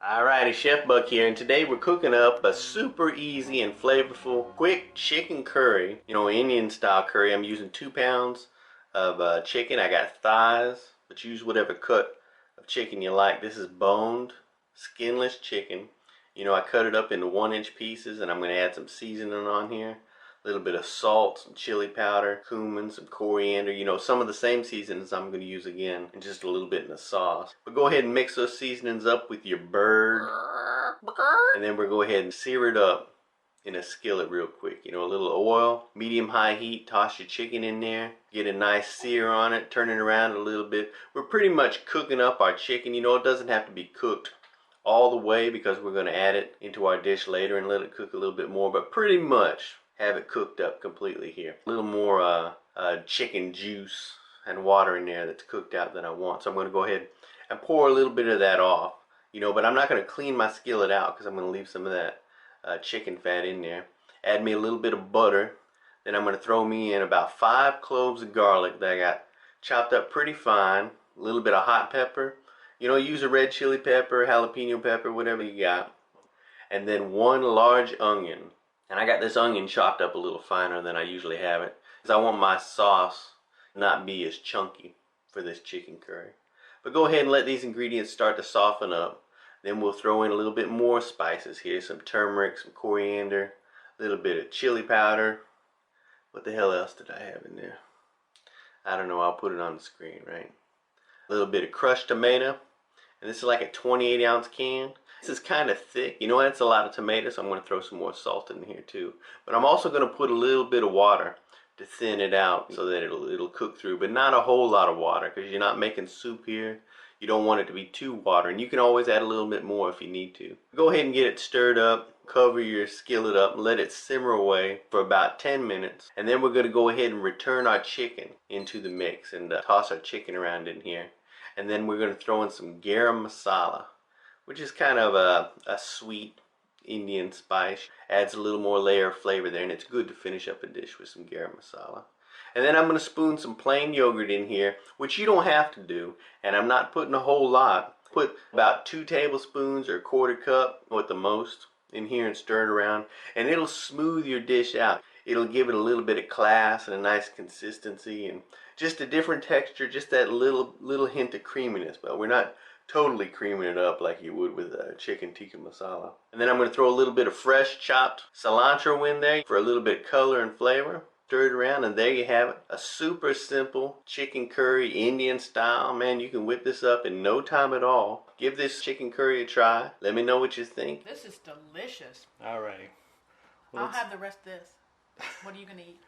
Alrighty, Chef Buck here, and today we're cooking up a super easy and flavorful, quick chicken curry. You know, Indian style curry. I'm using 2 pounds of chicken. I got thighs, but use whatever cut of chicken you like. This is boned, skinless chicken. You know, I cut it up into 1-inch pieces, and I'm going to add some seasoning on here. A little bit of salt, some chili powder, cumin, some coriander, you know, some of the same seasonings I'm going to use again, and just a little bit in the sauce. But go ahead and mix those seasonings up with your bird, and then we'll go ahead and sear it up in a skillet real quick. You know, a little oil, medium-high heat, toss your chicken in there, get a nice sear on it, turn it around a little bit. We're pretty much cooking up our chicken. You know, it doesn't have to be cooked all the way because we're going to add it into our dish later and let it cook a little bit more, but pretty much have it cooked up completely here. A little more chicken juice and water in there that's cooked out than I want. So I'm going to go ahead and pour a little bit of that off. You know, but I'm not going to clean my skillet out because I'm going to leave some of that chicken fat in there. Add me a little bit of butter. Then I'm going to throw me in about 5 cloves of garlic that I got chopped up pretty fine. A little bit of hot pepper. You know, use a red chili pepper, jalapeno pepper, whatever you got. And then 1 large onion. And I got this onion chopped up a little finer than I usually have it, because I want my sauce not be as chunky for this chicken curry. But go ahead and let these ingredients start to soften up. Then we'll throw in a little bit more spices here. Some turmeric, some coriander, a little bit of chili powder. What the hell else did I have in there? I don't know, I'll put it on the screen, right? A little bit of crushed tomato. And this is like a 28-ounce can. This is kind of thick. You know, that's a lot of tomatoes, so I'm going to throw some more salt in here too. But I'm also going to put a little bit of water to thin it out so that it'll cook through, but not a whole lot of water because you're not making soup here. You don't want it to be too watery, and you can always add a little bit more if you need to. Go ahead and get it stirred up. Cover your skillet up and let it simmer away for about 10 minutes. And then we're going to go ahead and return our chicken into the mix and toss our chicken around in here. And then we're going to throw in some garam masala, which is kind of a sweet Indian spice. Adds a little more layer of flavor there, and it's good to finish up a dish with some garam masala. And then I'm going to spoon some plain yogurt in here, which you don't have to do, and I'm not putting a whole lot. Put about 2 tablespoons or 1/4 cup at the most in here and stir it around, and it'll smooth your dish out. It'll give it a little bit of class and a nice consistency and just a different texture, just that little hint of creaminess, but we're not totally creaming it up like you would with chicken tikka masala. And then I'm going to throw a little bit of fresh chopped cilantro in there for a little bit of color and flavor. Stir it around, and there you have it. A super simple chicken curry, Indian style. Man, you can whip this up in no time at all. Give this chicken curry a try. Let me know what you think. This is delicious. Alright. I'll have the rest of this. What are you going to eat?